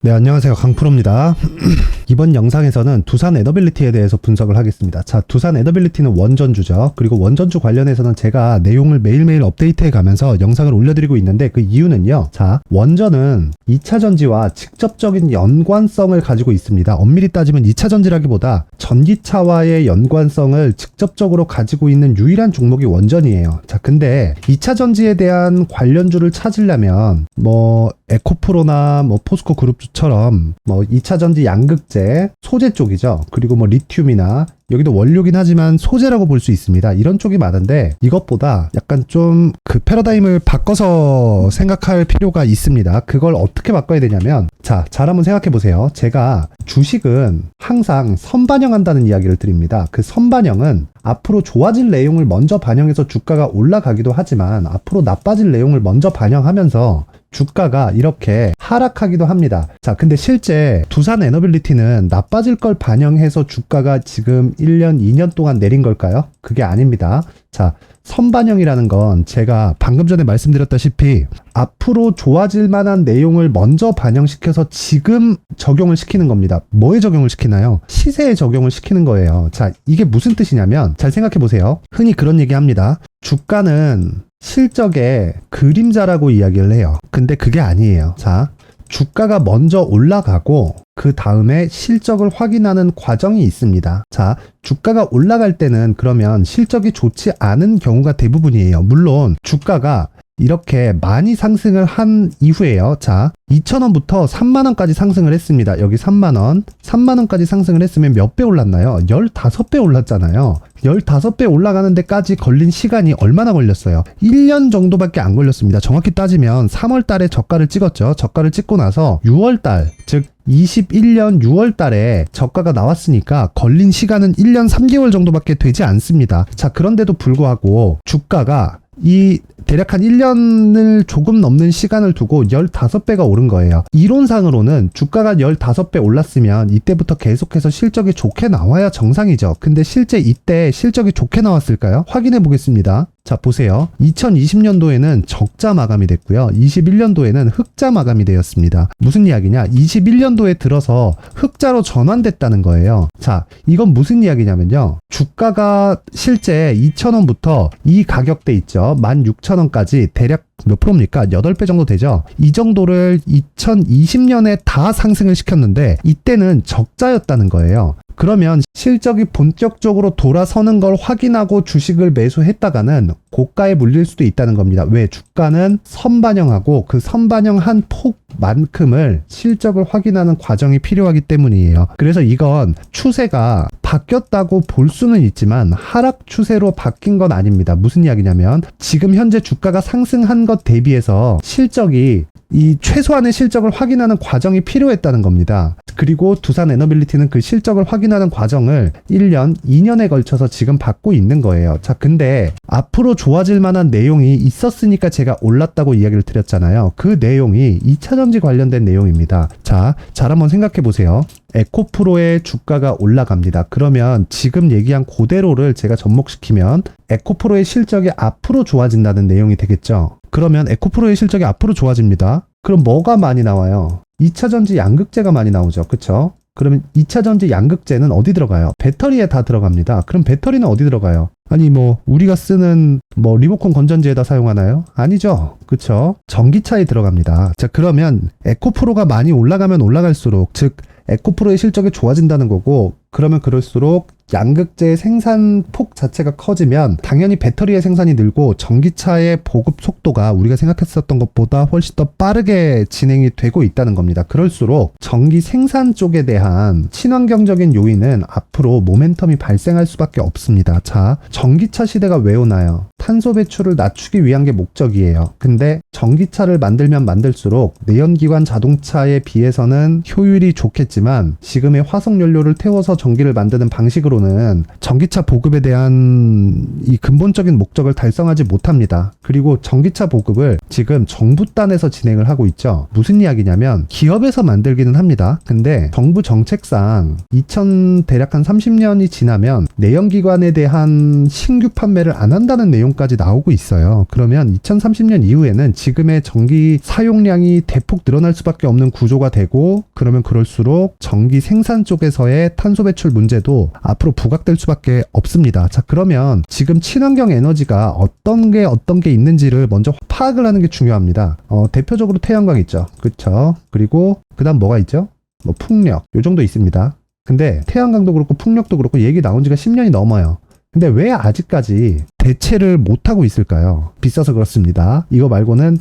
네, 안녕하세요. 강프로입니다. 이번 영상에서는 두산 에더빌리티에 대해서 분석을 하겠습니다. 자, 두산 에더빌리티는 원전주죠. 그리고 원전주 관련해서는 제가 내용을 매일매일 업데이트해 가면서 영상을 올려드리고 있는데 그 이유는요. 자, 원전은 2차전지와 직접적인 연관성을 가지고 있습니다. 엄밀히 따지면 2차전지라기보다 전기차와의 연관성을 직접적으로 가지고 있는 유일한 종목이 원전이에요. 자, 근데 2차전지에 대한 관련주를 찾으려면 에코프로나 포스코 그룹주처럼 2차전지 양극재, 소재 쪽이죠. 그리고 리튬이나 여기도 원료긴 하지만 소재라고 볼 수 있습니다. 이런 쪽이 많은데 이것보다 약간 좀 그 패러다임을 바꿔서 생각할 필요가 있습니다. 그걸 어떻게 바꿔야 되냐면 자, 잘 한번 생각해 보세요. 제가 주식은 항상 선반영한다는 이야기를 드립니다. 그 선반영은 앞으로 좋아질 내용을 먼저 반영해서 주가가 올라가기도 하지만 앞으로 나빠질 내용을 먼저 반영하면서 주가가 이렇게 하락하기도 합니다. 자, 근데 실제 두산 에너빌리티는 나빠질 걸 반영해서 주가가 지금 1년, 2년 동안 내린 걸까요? 그게 아닙니다. 자, 선반영이라는 건 제가 방금 전에 말씀드렸다시피 앞으로 좋아질 만한 내용을 먼저 반영시켜서 지금 적용을 시키는 겁니다. 뭐에 적용을 시키나요? 시세에 적용을 시키는 거예요. 자, 이게 무슨 뜻이냐면 잘 생각해 보세요. 흔히 그런 얘기 합니다. 주가는 실적의 그림자라고 이야기를 해요. 근데 그게 아니에요. 자, 주가가 먼저 올라가고 그 다음에 실적을 확인하는 과정이 있습니다. 자, 주가가 올라갈 때는 그러면 실적이 좋지 않은 경우가 대부분이에요. 물론 주가가 이렇게 많이 상승을 한 이후에요. 자, 2,000원부터 3만원까지 상승을 했습니다. 여기 3만원, 3만원까지 상승을 했으면 몇 배 올랐나요? 15배 올랐잖아요. 15배 올라가는 데까지 걸린 시간이 얼마나 걸렸어요? 1년 정도밖에 안 걸렸습니다. 정확히 따지면 3월 달에 저가를 찍었죠. 저가를 찍고 나서 6월 달, 즉 21년 6월 달에 저가가 나왔으니까 걸린 시간은 1년 3개월 정도밖에 되지 않습니다. 자, 그런데도 불구하고 주가가 대략 한 1년을 조금 넘는 시간을 두고 15배가 오른 거예요. 이론상으로는 주가가 15배 올랐으면 이때부터 계속해서 실적이 좋게 나와야 정상이죠. 근데 실제 이때 실적이 좋게 나왔을까요? 확인해 보겠습니다. 자, 보세요. 2020년도에는 적자 마감이 됐고요. 21년도에는 흑자 마감이 되었습니다. 무슨 이야기냐? 21년도에 들어서 흑자로 전환됐다는 거예요. 자, 이건 무슨 이야기냐면요. 주가가 실제 2,000원부터 이 가격대 있죠. 16,000원까지 대략 몇 프로입니까? 8배 정도 되죠? 이 정도를 2020년에 다 상승을 시켰는데 이때는 적자였다는 거예요. 그러면 실적이 본격적으로 돌아서는 걸 확인하고 주식을 매수했다가는 고가에 물릴 수도 있다는 겁니다. 왜? 주가는 선반영하고 그 선반영한 폭만큼을 실적을 확인하는 과정이 필요하기 때문이에요. 그래서 이건 추세가 바뀌었다고 볼 수는 있지만 하락 추세로 바뀐 건 아닙니다. 무슨 이야기냐면 지금 현재 주가가 상승한 것 대비해서 실적이 이 최소한의 실적을 확인하는 과정이 필요했다는 겁니다. 그리고 두산 에너빌리티는 그 실적을 확인하는 과정을 1년, 2년에 걸쳐서 지금 받고 있는 거예요. 자, 근데 앞으로 좋아질 만한 내용이 있었으니까 제가 올랐다고 이야기를 드렸잖아요. 그 내용이 2차전지 관련된 내용입니다. 자, 잘 한번 생각해 보세요. 에코프로의 주가가 올라갑니다. 그러면 지금 얘기한 그대로를 제가 접목시키면 에코프로의 실적이 앞으로 좋아진다는 내용이 되겠죠. 그러면 에코프로의 실적이 앞으로 좋아집니다. 그럼 뭐가 많이 나와요? 2차전지 양극재가 많이 나오죠. 그쵸? 그러면 2차전지 양극재는 어디 들어가요? 배터리에 다 들어갑니다. 그럼 배터리는 어디 들어가요? 아니 우리가 쓰는 리모컨 건전지에다 사용하나요? 아니죠. 그쵸? 전기차에 들어갑니다. 자, 그러면 에코프로가 많이 올라가면 올라갈수록 즉 에코프로의 실적이 좋아진다는 거고 그러면 그럴수록 양극재의 생산폭 자체가 커지면 당연히 배터리의 생산이 늘고 전기차의 보급 속도가 우리가 생각했었던 것보다 훨씬 더 빠르게 진행이 되고 있다는 겁니다. 그럴수록 전기 생산 쪽에 대한 친환경적인 요인은 앞으로 모멘텀이 발생할 수밖에 없습니다. 자, 전기차 시대가 왜 오나요? 탄소 배출을 낮추기 위한 게 목적이에요. 근데 전기차를 만들면 만들수록 내연기관 자동차에 비해서는 효율이 좋겠지만 지금의 화석연료를 태워서 전기를 만드는 방식으로 대표적으로는 전기차 보급에 대한 이 근본적인 목적을 달성하지 못합니다. 그리고 전기차 보급을 지금 정부 단에서 진행을 하고 있죠. 무슨 이야기냐면 기업에서 만들기는 합니다. 근데 정부 정책상 대략 한 30년이 지나면 내연기관에 대한 신규 판매를 안 한다는 내용까지 나오고 있어요. 그러면 2030년 이후에는 지금의 전기 사용량이 대폭 늘어날 수밖에 없는 구조가 되고, 그러면 그럴수록 전기 생산 쪽에서의 탄소 배출 문제도 앞으로 부각될 수밖에 없습니다. 자, 그러면 지금 친환경 에너지가 어떤 게 있는지를 먼저 파악을 하는 게 중요합니다. 대표적으로 태양광 있죠. 그렇죠. 그리고 그다음 뭐가 있죠? 뭐 풍력 요 정도 있습니다. 근데 태양광도 그렇고 풍력도 그렇고 얘기 나온 지가 10년이 넘어요. 근데 왜 아직까지 대체를 못하고 있을까요? 비싸서 그렇습니다. 이거 말고는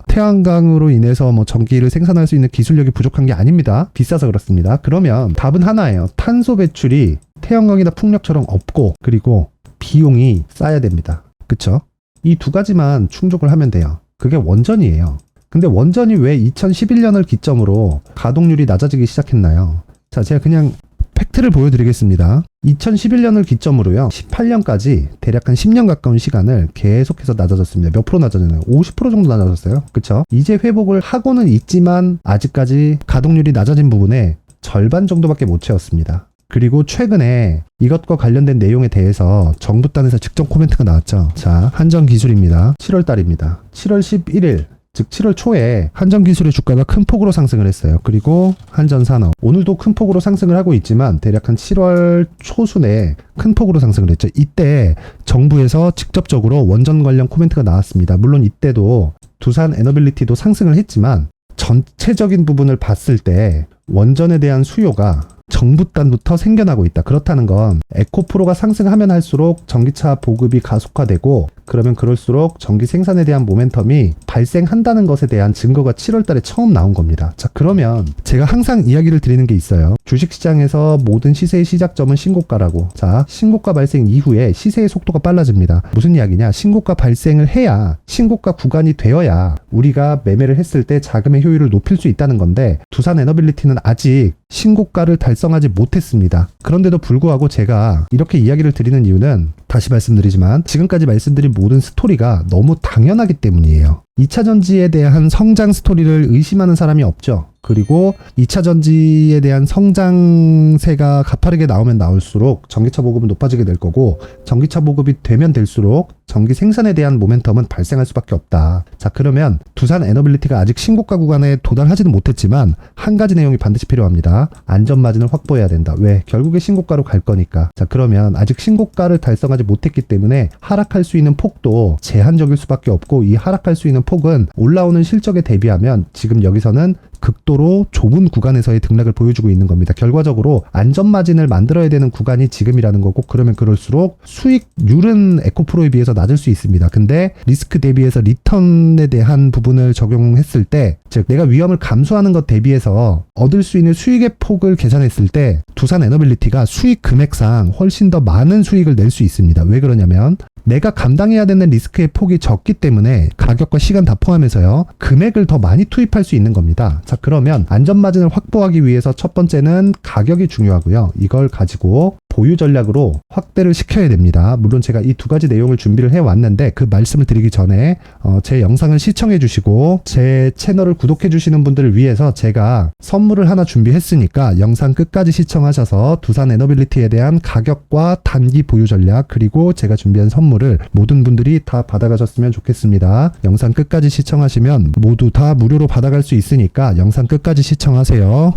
태양광으로 인해서 전기를 생산할 수 있는 기술력이 부족한 게 아닙니다. 비싸서 그렇습니다. 그러면 답은 하나예요. 탄소 배출이 태양광이나 풍력처럼 없고, 그리고 비용이 싸야 됩니다. 그쵸? 이 두 가지만 충족을 하면 돼요. 그게 원전이에요. 근데 원전이 왜 2011년을 기점으로 가동률이 낮아지기 시작했나요? 자, 제가 그냥 팩트를 보여드리겠습니다. 2011년을 기점으로요, 18년까지 대략 한 10년 가까운 시간을 계속해서 낮아졌습니다. 몇 프로 낮아졌나요? 50% 정도 낮아졌어요. 그쵸? 이제 회복을 하고는 있지만 아직까지 가동률이 낮아진 부분에 절반 정도밖에 못 채웠습니다. 그리고 최근에 이것과 관련된 내용에 대해서 정부 단에서 직접 코멘트가 나왔죠. 자, 한전 기술입니다. 7월 달입니다. 7월 11일 즉 7월 초에 한전 기술의 주가가 큰 폭으로 상승을 했어요. 그리고 한전 산업 오늘도 큰 폭으로 상승을 하고 있지만 대략 한 7월 초순에 큰 폭으로 상승을 했죠. 이때 정부에서 직접적으로 원전 관련 코멘트가 나왔습니다. 물론 이때도 두산 에너빌리티도 상승을 했지만 전체적인 부분을 봤을 때 원전에 대한 수요가 정부 단부터 생겨나고 있다. 그렇다는 건 에코프로가 상승하면 할수록 전기차 보급이 가속화되고, 그러면 그럴수록 전기 생산에 대한 모멘텀이 발생한다는 것에 대한 증거가 7월 달에 처음 나온 겁니다. 자, 그러면 제가 항상 이야기를 드리는 게 있어요. 주식시장에서 모든 시세의 시작점은 신고가라고. 자, 신고가 발생 이후에 시세의 속도가 빨라집니다. 무슨 이야기냐? 신고가 발생을 해야, 신고가 구간이 되어야 우리가 매매를 했을 때 자금의 효율을 높일 수 있다는 건데, 두산 에너빌리티는 아직 신고가를 달성하지 못했습니다. 그런데도 불구하고 제가 이렇게 이야기를 드리는 이유는, 다시 말씀드리지만 지금까지 말씀드린 모든 스토리가 너무 당연하기 때문이에요. 2차 전지에 대한 성장 스토리를 의심하는 사람이 없죠. 그리고 2차 전지에 대한 성장세가 가파르게 나오면 나올수록 전기차 보급은 높아지게 될 거고, 전기차 보급이 되면 될수록 전기 생산에 대한 모멘텀은 발생할 수밖에 없다. 자, 그러면 두산 에너빌리티가 아직 신고가 구간에 도달하지는 못했지만 한 가지 내용이 반드시 필요합니다. 안전마진을 확보해야 된다. 왜? 결국에 신고가로 갈 거니까. 자, 그러면 아직 신고가를 달성하지 못했기 때문에 하락할 수 있는 폭도 제한적일 수밖에 없고, 이 하락할 수 있는 폭은 올라오는 실적에 대비하면 지금 여기서는 극도로 좁은 구간에서의 등락을 보여주고 있는 겁니다. 결과적으로 안전마진을 만들어야 되는 구간이 지금이라는 거고, 그러면 그럴수록 수익률은 에코프로에 비해서 낮을 수 있습니다. 근데 리스크 대비해서 리턴에 대한 부분을 적용했을 때, 즉 내가 위험을 감수하는 것 대비해서 얻을 수 있는 수익의 폭을 계산했을 때 두산 에너빌리티가 수익 금액상 훨씬 더 많은 수익을 낼 수 있습니다. 왜 그러냐면 내가 감당해야 되는 리스크의 폭이 적기 때문에 가격과 시간 다 포함해서요, 금액을 더 많이 투입할 수 있는 겁니다. 자, 그러면 안전마진을 확보하기 위해서 첫 번째는 가격이 중요하고요. 이걸 가지고 보유 전략으로 확대를 시켜야 됩니다. 물론 제가 이 두 가지 내용을 준비를 해왔는데, 그 말씀을 드리기 전에 제 영상을 시청해 주시고 제 채널을 구독해 주시는 분들을 위해서 제가 선물을 하나 준비했으니까 영상 끝까지 시청하셔서 두산 에너빌리티에 대한 가격과 단기 보유 전략, 그리고 제가 준비한 선물을 모든 분들이 다 받아가셨으면 좋겠습니다. 영상 끝까지 시청하시면 모두 다 무료로 받아갈 수 있으니까 영상 끝까지 시청하세요.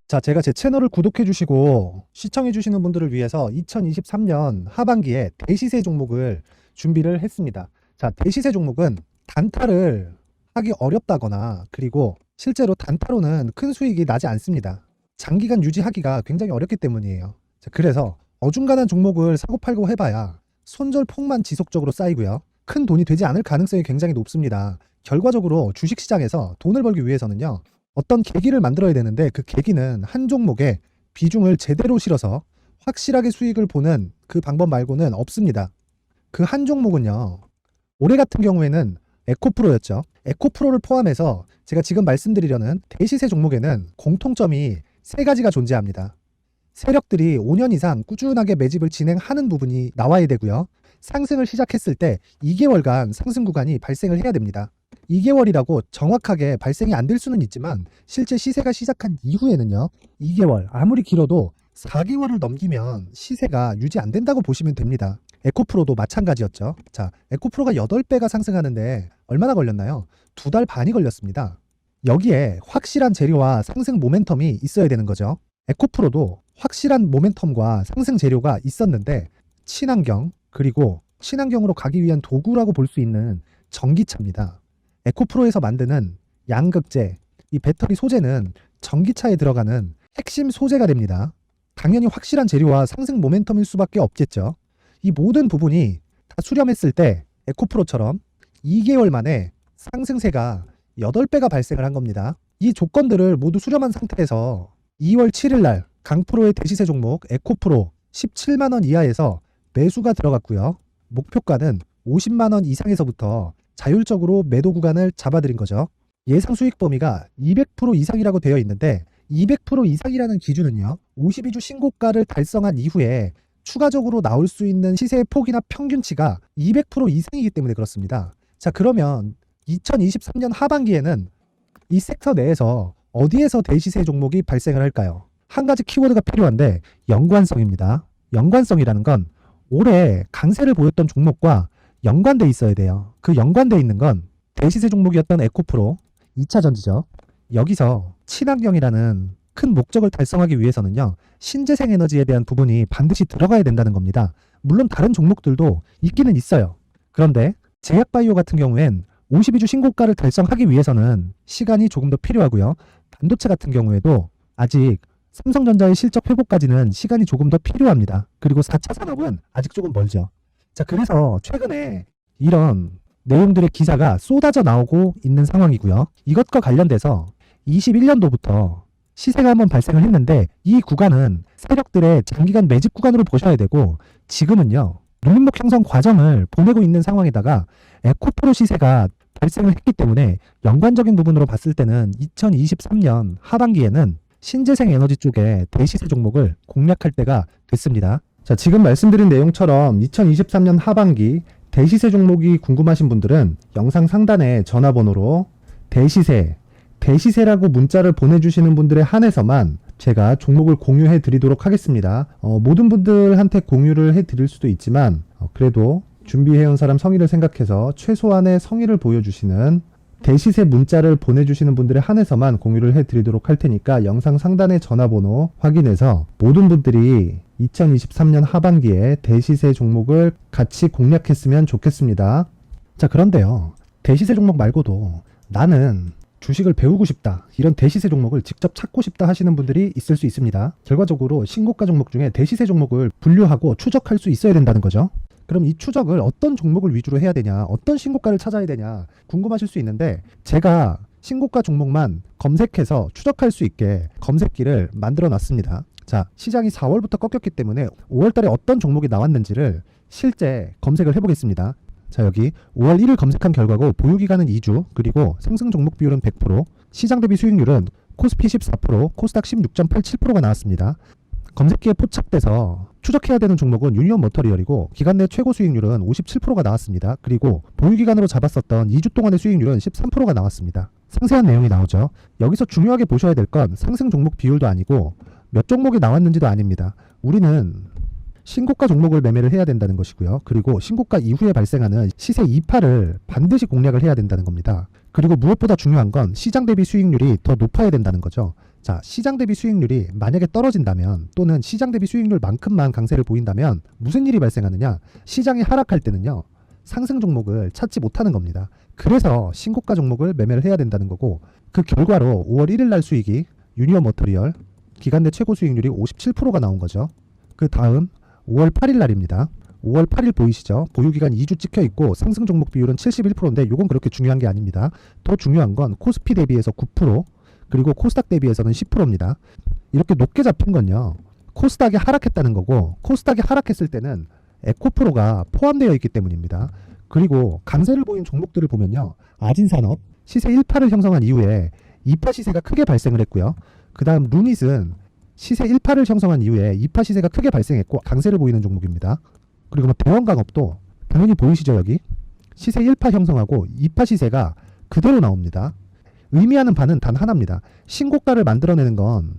자, 제가 제 채널을 구독해 주시고 시청해 주시는 분들을 위해서 2023년 하반기에 대시세 종목을 준비를 했습니다. 자, 대시세 종목은 단타를 하기 어렵다거나, 그리고 실제로 단타로는 큰 수익이 나지 않습니다. 장기간 유지하기가 굉장히 어렵기 때문이에요. 자, 그래서 어중간한 종목을 사고 팔고 해봐야 손절폭만 지속적으로 쌓이고요, 큰 돈이 되지 않을 가능성이 굉장히 높습니다. 결과적으로 주식시장에서 돈을 벌기 위해서는요, 어떤 계기를 만들어야 되는데, 그 계기는 한 종목에 비중을 제대로 실어서 확실하게 수익을 보는 그 방법 말고는 없습니다. 그 한 종목은요, 올해 같은 경우에는 에코프로였죠. 에코프로를 포함해서 제가 지금 말씀드리려는 대시세 종목에는 공통점이 세 가지가 존재합니다. 세력들이 5년 이상 꾸준하게 매집을 진행하는 부분이 나와야 되고요. 상승을 시작했을 때 2개월간 상승 구간이 발생을 해야 됩니다. 2개월이라고 정확하게 발생이 안 될 수는 있지만 실제 시세가 시작한 이후에는요. 2개월, 아무리 길어도 4개월을 넘기면 시세가 유지 안 된다고 보시면 됩니다. 에코프로도 마찬가지였죠. 자, 에코프로가 8배가 상승하는데 얼마나 걸렸나요? 2달 반이 걸렸습니다. 여기에 확실한 재료와 상승 모멘텀이 있어야 되는 거죠. 에코프로도 확실한 모멘텀과 상승 재료가 있었는데 친환경, 그리고 친환경으로 가기 위한 도구라고 볼 수 있는 전기차입니다. 에코프로에서 만드는 양극재, 이 배터리 소재는 전기차에 들어가는 핵심 소재가 됩니다. 당연히 확실한 재료와 상승 모멘텀일 수밖에 없겠죠. 이 모든 부분이 다 수렴했을 때 에코프로처럼 2개월 만에 상승세가 8배가 발생을 한 겁니다. 이 조건들을 모두 수렴한 상태에서 2월 7일 날 강프로의 대시세 종목 에코프로 17만원 이하에서 매수가 들어갔고요. 목표가는 50만원 이상에서부터 자율적으로 매도 구간을 잡아드린 거죠. 예상 수익 범위가 200% 이상이라고 되어 있는데 200% 이상이라는 기준은요. 52주 신고가를 달성한 이후에 추가적으로 나올 수 있는 시세의 폭이나 평균치가 200% 이상이기 때문에 그렇습니다. 자, 그러면 2023년 하반기에는 이 섹터 내에서 어디에서 대시세 종목이 발생을 할까요? 한 가지 키워드가 필요한데 연관성입니다. 연관성이라는 건 올해 강세를 보였던 종목과 연관돼 있어야 돼요. 그 연관돼 있는 건 대시세 종목이었던 에코프로 2차 전지죠. 여기서 친환경이라는 큰 목적을 달성하기 위해서는요. 신재생 에너지에 대한 부분이 반드시 들어가야 된다는 겁니다. 물론 다른 종목들도 있기는 있어요. 그런데 제약바이오 같은 경우엔 52주 신고가를 달성하기 위해서는 시간이 조금 더 필요하고요. 반도체 같은 경우에도 아직 삼성전자의 실적 회복까지는 시간이 조금 더 필요합니다. 그리고 4차 산업은 아직 조금 멀죠. 자, 그래서 최근에 이런 내용들의 기사가 쏟아져 나오고 있는 상황이고요. 이것과 관련돼서 21년도부터 시세가 한번 발생을 했는데 이 구간은 세력들의 장기간 매집 구간으로 보셔야 되고 지금은요. 눌림목 형성 과정을 보내고 있는 상황에다가 에코프로 시세가 발생을 했기 때문에 연관적인 부분으로 봤을 때는 2023년 하반기에는 신재생 에너지 쪽에 대시세 종목을 공략할 때가 됐습니다. 자, 지금 말씀드린 내용처럼 2023년 하반기 대시세 종목이 궁금하신 분들은 영상 상단에 전화번호로 대시세라고 문자를 보내주시는 분들에 한해서만 제가 종목을 공유해 드리도록 하겠습니다. 모든 분들한테 공유를 해 드릴 수도 있지만 그래도 준비해온 사람 성의를 생각해서 최소한의 성의를 보여주시는 대시세 문자를 보내주시는 분들에 한해서만 공유를 해 드리도록 할 테니까 영상 상단의 전화번호 확인해서 모든 분들이 2023년 하반기에 대시세 종목을 같이 공략했으면 좋겠습니다. 자, 그런데요. 대시세 종목 말고도 나는 주식을 배우고 싶다. 이런 대시세 종목을 직접 찾고 싶다 하시는 분들이 있을 수 있습니다. 결과적으로 신고가 종목 중에 대시세 종목을 분류하고 추적할 수 있어야 된다는 거죠. 그럼 이 추적을 어떤 종목을 위주로 해야 되냐, 어떤 신고가를 찾아야 되냐 궁금하실 수 있는데 제가 신고가 종목만 검색해서 추적할 수 있게 검색기를 만들어 놨습니다. 자, 시장이 4월부터 꺾였기 때문에 5월 달에 어떤 종목이 나왔는지를 실제 검색을 해보겠습니다. 자, 여기 5월 1일 검색한 결과고 보유기간은 2주, 그리고 상승 종목 비율은 100%, 시장 대비 수익률은 코스피 14%, 코스닥 16.87%가 나왔습니다. 검색기에 포착돼서 추적해야 되는 종목은 유니온 머터리얼이고 기간 내 최고 수익률은 57%가 나왔습니다. 그리고 보유기간으로 잡았었던 2주 동안의 수익률은 13%가 나왔습니다. 상세한 내용이 나오죠. 여기서 중요하게 보셔야 될 건 상승 종목 비율도 아니고 몇 종목이 나왔는지도 아닙니다. 우리는 신고가 종목을 매매를 해야 된다는 것이고요. 그리고 신고가 이후에 발생하는 시세 이파를 반드시 공략을 해야 된다는 겁니다. 그리고 무엇보다 중요한 건 시장 대비 수익률이 더 높아야 된다는 거죠. 자, 시장 대비 수익률이 만약에 떨어진다면 또는 시장 대비 수익률만큼만 강세를 보인다면 무슨 일이 발생하느냐? 시장이 하락할 때는요. 상승 종목을 찾지 못하는 겁니다. 그래서 신고가 종목을 매매를 해야 된다는 거고 그 결과로 5월 1일 날 수익이 유니온 머터리얼 기간 내 최고 수익률이 57%가 나온 거죠. 그 다음 5월 8일 날입니다. 5월 8일 보이시죠? 보유기간 2주 찍혀 있고 상승 종목 비율은 71%인데 이건 그렇게 중요한 게 아닙니다. 더 중요한 건 코스피 대비해서 9%, 그리고 코스닥 대비해서는 10%입니다. 이렇게 높게 잡힌 건요. 코스닥이 하락했다는 거고 코스닥이 하락했을 때는 에코프로가 포함되어 있기 때문입니다. 그리고 강세를 보인 종목들을 보면요. 아진산업 시세 1파를 형성한 이후에 2파 시세가 크게 발생을 했고요. 그 다음 루닛은 시세 1파를 형성한 이후에 2파 시세가 크게 발생했고 강세를 보이는 종목입니다. 그리고 뭐 대원강업도 당연히 보이시죠 여기? 시세 1파 형성하고 2파 시세가 그대로 나옵니다. 의미하는 바는 단 하나입니다. 신고가를 만들어내는 건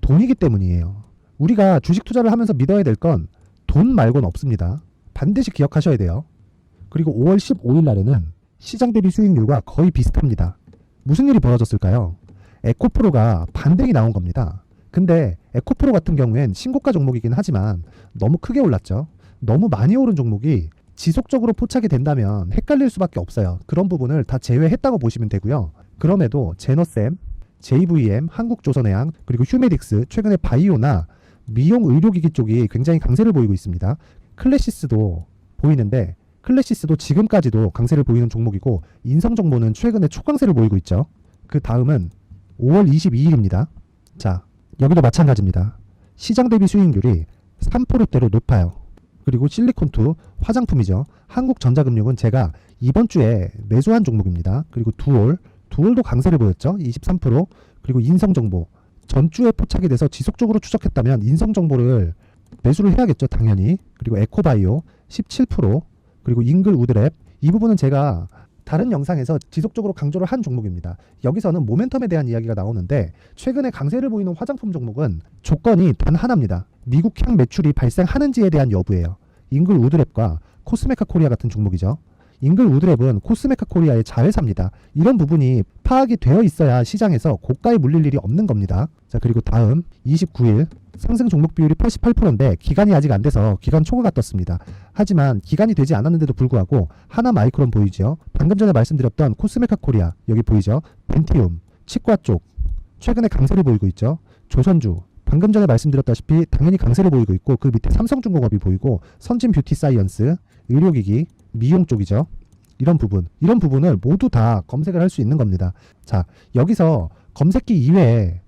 돈이기 때문이에요. 우리가 주식 투자를 하면서 믿어야 될 건 돈 말고는 없습니다. 반드시 기억하셔야 돼요. 그리고 5월 15일 날에는 시장 대비 수익률과 거의 비슷합니다. 무슨 일이 벌어졌을까요? 에코프로가 반등이 나온 겁니다. 근데 에코프로 같은 경우엔 신고가 종목이긴 하지만 너무 크게 올랐죠. 너무 많이 오른 종목이 지속적으로 포착이 된다면 헷갈릴 수밖에 없어요. 그런 부분을 다 제외했다고 보시면 되고요. 그럼에도 제너셈, JVM, 한국조선해양, 그리고 휴메딕스, 최근에 바이오나 미용 의료기기 쪽이 굉장히 강세를 보이고 있습니다. 클래시스도 보이는데 클래시스도 지금까지도 강세를 보이는 종목이고 인성정보는 최근에 초강세를 보이고 있죠. 그 다음은 5월 22일입니다. 자, 여기도 마찬가지입니다. 시장 대비 수익률이 3%대로 높아요. 그리고 실리콘2 화장품이죠. 한국전자금융은 제가 이번 주에 매수한 종목입니다. 그리고 두올도 강세를 보였죠. 23%. 그리고 인성정보 전주에 포착이 돼서 지속적으로 추적했다면 인성정보를 매수를 해야겠죠. 당연히. 그리고 에코바이오 17%. 그리고 잉글우드랩 이 부분은 제가 다른 영상에서 지속적으로 강조를 한 종목입니다. 여기서는 모멘텀에 대한 이야기가 나오는데 최근에 강세를 보이는 화장품 종목은 조건이 단 하나입니다. 미국향 매출이 발생하는지에 대한 여부예요. 잉글우드랩과 코스메카 코리아 같은 종목이죠. 잉글우드랩은 코스메카 코리아의 자회사입니다. 이런 부분이 파악이 되어 있어야 시장에서 고가에 물릴 일이 없는 겁니다. 자, 그리고 다음 29일 상승 종목 비율이 88%인데 기간이 아직 안 돼서 기간 초과가 떴습니다. 하지만 기간이 되지 않았는데도 불구하고 하나 마이크론 보이죠. 방금 전에 말씀드렸던 코스메카 코리아 여기 보이죠. 벤티움 치과 쪽 최근에 강세를 보이고 있죠. 조선주 방금 전에 말씀드렸다시피 당연히 강세를 보이고 있고 그 밑에 삼성중공업이 보이고 선진 뷰티 사이언스 의료기기 미용 쪽이죠. 이런 부분을 모두 다 검색을 할 수 있는 겁니다. 자, 여기서 검색기 이외에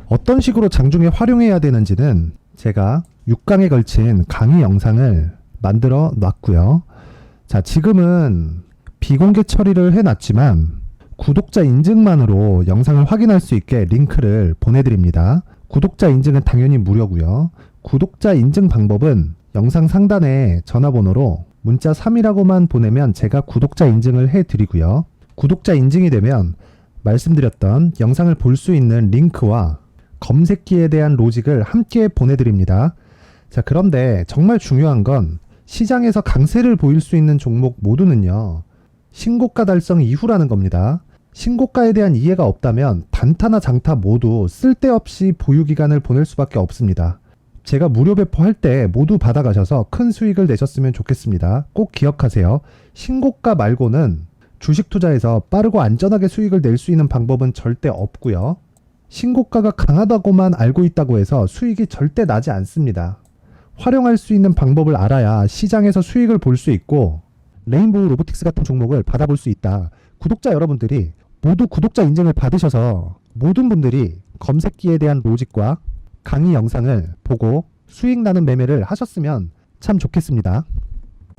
어떤 식으로 장중에 활용해야 되는지는 제가 6강에 걸친 강의 영상을 만들어 놨고요. 자, 지금은 비공개 처리를 해놨지만 구독자 인증만으로 영상을 확인할 수 있게 링크를 보내드립니다. 구독자 인증은 당연히 무료고요. 구독자 인증 방법은 영상 상단에 전화번호로 문자 3이라고만 보내면 제가 구독자 인증을 해드리고요. 구독자 인증이 되면 말씀드렸던 영상을 볼 수 있는 링크와 검색기에 대한 로직을 함께 보내드립니다. 자, 그런데 정말 중요한 건 시장에서 강세를 보일 수 있는 종목 모두는요. 신고가 달성 이후라는 겁니다. 신고가에 대한 이해가 없다면 단타나 장타 모두 쓸데없이 보유기간을 보낼 수밖에 없습니다. 제가 무료 배포할 때 모두 받아가셔서 큰 수익을 내셨으면 좋겠습니다. 꼭 기억하세요. 신고가 말고는 주식 투자에서 빠르고 안전하게 수익을 낼 수 있는 방법은 절대 없고요. 신고가가 강하다고만 알고 있다고 해서 수익이 절대 나지 않습니다. 활용할 수 있는 방법을 알아야 시장에서 수익을 볼 수 있고 레인보우 로보틱스 같은 종목을 받아볼 수 있다. 구독자 여러분들이 모두 구독자 인증을 받으셔서 모든 분들이 검색기에 대한 로직과 강의 영상을 보고 수익 나는 매매를 하셨으면 참 좋겠습니다.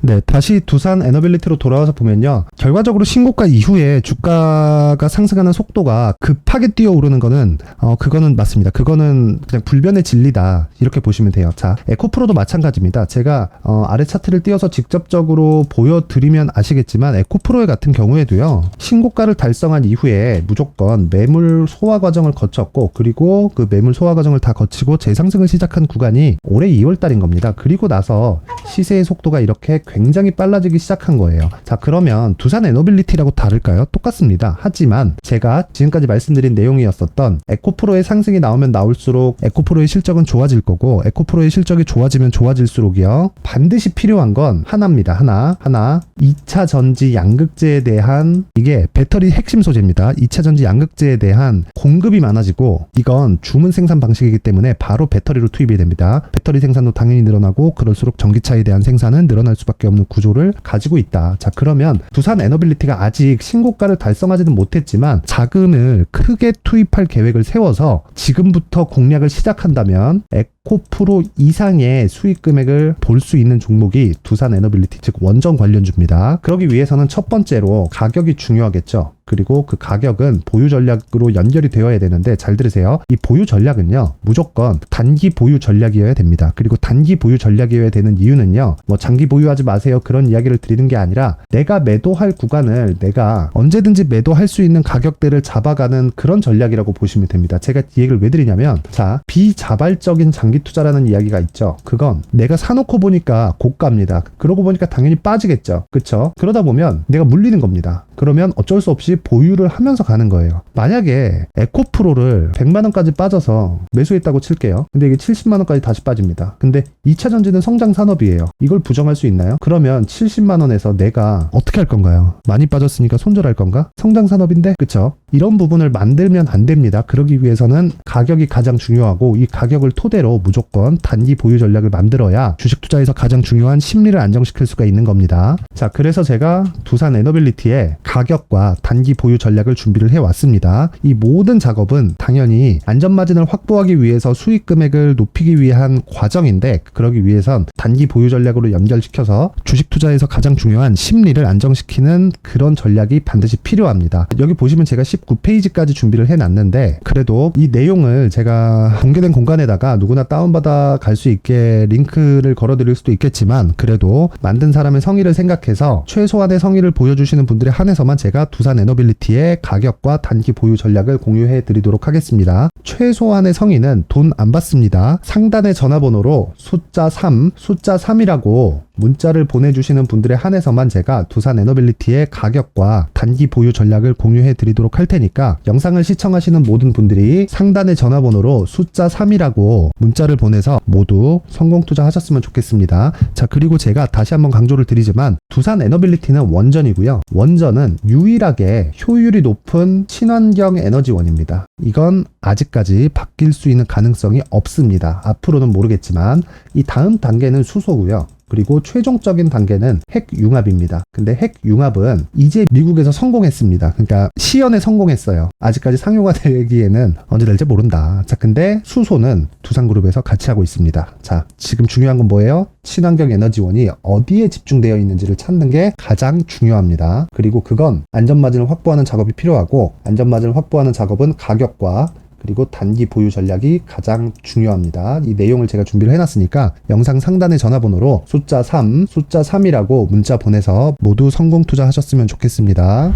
네, 다시 두산 에너빌리티로 돌아와서 보면요. 결과적으로 신고가 이후에 주가가 상승하는 속도가 급하게 뛰어오르는 거는 그거는 맞습니다. 그거는 그냥 불변의 진리다. 이렇게 보시면 돼요. 자, 에코프로도 마찬가지입니다. 제가 아래 차트를 띄워서 직접적으로 보여드리면 아시겠지만 에코프로 같은 경우에도요. 신고가를 달성한 이후에 무조건 매물 소화 과정을 거쳤고 그리고 그 매물 소화 과정을 다 거치고 재상승을 시작한 구간이 올해 2월 달인 겁니다. 그리고 나서 시세의 속도가 이렇게 굉장히 빨라지기 시작한 거예요. 자, 그러면 두산 에너빌리티라고 다를까요? 똑같습니다. 하지만 제가 지금까지 말씀드린 내용이었었던 에코프로의 상승이 나오면 나올수록 에코프로의 실적은 좋아질 거고 에코프로의 실적이 좋아지면 좋아질수록이요. 반드시 필요한 건 하나입니다. 하나 2차 전지 양극재에 대한 이게 배터리 핵심 소재입니다. 2차 전지 양극재에 대한 공급이 많아지고 이건 주문 생산 방식이기 때문에 바로 배터리로 투입이 됩니다. 배터리 생산도 당연히 늘어나고 그럴수록 전기차에 대한 생산은 늘어날 수밖에 없는 구조를 가지고 있다. 자, 그러면 두산 에너빌리티가 아직 신고가를 달성하지는 못했지만 자금을 크게 투입할 계획을 세워서 지금부터 공략을 시작한다면 에코프로 이상의 수익 금액을 볼 수 있는 종목이 두산 에너빌리티, 즉 원전 관련주입니다. 그러기 위해서는 첫 번째로 가격이 중요하겠죠. 그리고 그 가격은 보유 전략으로 연결이 되어야 되는데, 잘 들으세요. 이 보유 전략은요, 무조건 단기 보유 전략이어야 됩니다. 그리고 단기 보유 전략이어야 되는 이유는요, 뭐 장기 보유하지 마세요 그런 이야기를 드리는 게 아니라, 내가 매도할 구간을 내가 언제든지 매도할 수 있는 가격대를 잡아가는 그런 전략이라고 보시면 됩니다. 제가 이 얘기를 왜 드리냐면, 자, 비자발적인 장기 투자라는 이야기가 있죠. 그건 내가 사놓고 보니까 고가입니다. 그러고 보니까 당연히 빠지겠죠. 그쵸? 그러다 보면 내가 물리는 겁니다. 그러면 어쩔 수 없이 보유를 하면서 가는 거예요. 만약에 에코프로를 100만원까지 빠져서 매수했다고 칠게요. 근데 이게 70만원까지 다시 빠집니다. 근데 2차전지는 성장 산업이에요. 이걸 부정할 수 있나요? 그러면 70만원에서 내가 어떻게 할 건가요? 많이 빠졌으니까 손절할 건가? 성장 산업인데? 그쵸? 이런 부분을 만들면 안 됩니다. 그러기 위해서는 가격이 가장 중요하고, 이 가격을 토대로 무조건 단기 보유 전략을 만들어야 주식 투자에서 가장 중요한 심리를 안정시킬 수가 있는 겁니다. 자, 그래서 제가 두산 에너빌리티의 가격과 단기 보유 전략을 준비를 해왔습니다. 이 모든 작업은 당연히 안전마진을 확보하기 위해서 수익 금액을 높이기 위한 과정인데, 그러기 위해선 단기 보유 전략으로 연결시켜서 주식 투자에서 가장 중요한 심리를 안정시키는 그런 전략이 반드시 필요합니다. 여기 보시면 제가 19페이지까지 준비를 해놨는데, 그래도 이 내용을 제가 공개된 공간에다가 누구나 다운받아 갈 수 있게 링크를 걸어드릴 수도 있겠지만, 그래도 만든 사람의 성의를 생각해서 최소한의 성의를 보여주시는 분들에 한해서만 제가 두산 에너빌리티의 가격과 단기 보유 전략을 공유해 드리도록 하겠습니다. 최소한의 성의는 돈 안 받습니다. 상단의 전화번호로 숫자 3이라고 문자를 보내주시는 분들에 한해서만 제가 두산 에너빌리티의 가격과 단기 보유 전략을 공유해 드리도록 할 테니까, 영상을 시청하시는 모든 분들이 상단의 전화번호로 숫자 3이라고 문자를 보내서 모두 성공 투자하셨으면 좋겠습니다. 자, 그리고 제가 다시 한번 강조를 드리지만, 두산 에너빌리티는 원전이고요. 원전은 유일하게 효율이 높은 친환경 에너지원입니다. 이건 아직까지 바뀔 수 있는 가능성이 없습니다. 앞으로는 모르겠지만, 이 다음 단계는 수소고요. 그리고 최종적인 단계는 핵융합입니다. 근데 핵융합은 이제 미국에서 성공했습니다. 그러니까 시연에 성공했어요. 아직까지 상용화 되기에는 언제 될지 모른다. 자, 근데 수소는 두산그룹에서 같이 하고 있습니다. 자, 지금 중요한 건 뭐예요? 친환경 에너지원이 어디에 집중되어 있는지를 찾는 게 가장 중요합니다. 그리고 그건 안전마진을 확보하는 작업이 필요하고, 안전마진을 확보하는 작업은 가격과 그리고 단기 보유 전략이 가장 중요합니다. 이 내용을 제가 준비를 해놨으니까 영상 상단의 전화번호로 숫자 3이라고 문자 보내서 모두 성공 투자하셨으면 좋겠습니다.